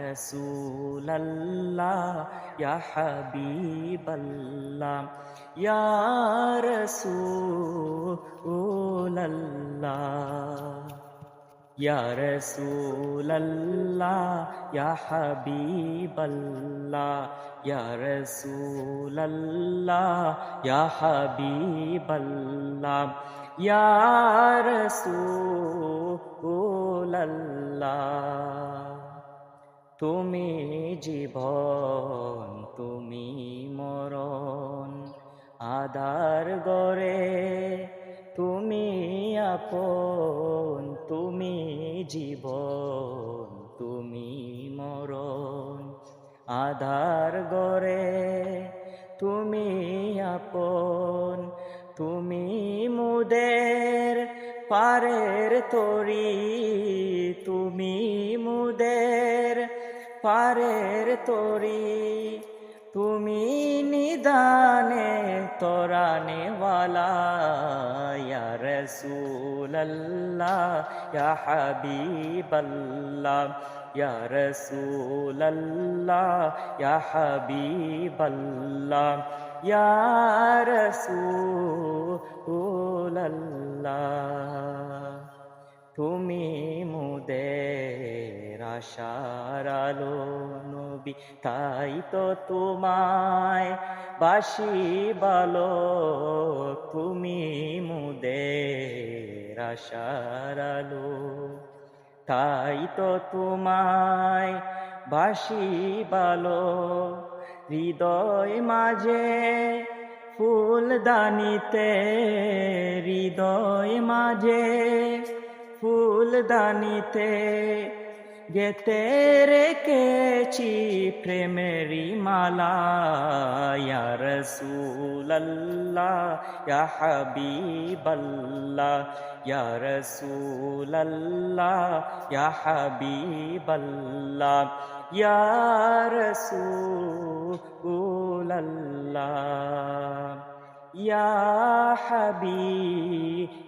রাসূলাল্লাহ ইয়া হাবিবাল্লাহ ইয়া রাসূলাল্লাহ ইয়া রাসূলাল্লাহ ইয়া হাবিবাল্লাহ ইয়া রাসূলাল্লাহ ইয়া হাবিবাল্লাহ ইয়া রাসূলাল্লাহ তুমি জীবন তুমি মরণ আধার গরে তুমি আপন তুমি জীবন তুমি মরণ আধার গরে তুমি আপন তুমি মুদের পারের তরি তুমি মুদের পারের তরি তুমি নিদানে তোরানে ওয়ালা ইয়া রাসূলাল্লাহ ইয়া হাবিবাল্লাহ ইয়া রাসূলাল্লাহ ইয়া হাবিবাল্লাহ ইয়া রাসূলাল্লাহ তুমি মুদের আশার আলো নবী তাই তো তোমায় বাসি বালো তুমি মুদের আশার আলো তাই তো তোমায় বাসি বালো হৃদয় মাঝে ফুলদানিতে হৃদয় মাঝে ফুলদানিতে গেতে রেখেছি প্রেমেরি মালা ইয়া রাসূলাল্লাহ ইয়া হাবিবাল্লাহ ইয়া রাসূলাল্লাহ ইয়া হাবিবাল্লাহ ইয়া রাসূলাল্লাহ ইয়া হাবিবাল্লাহ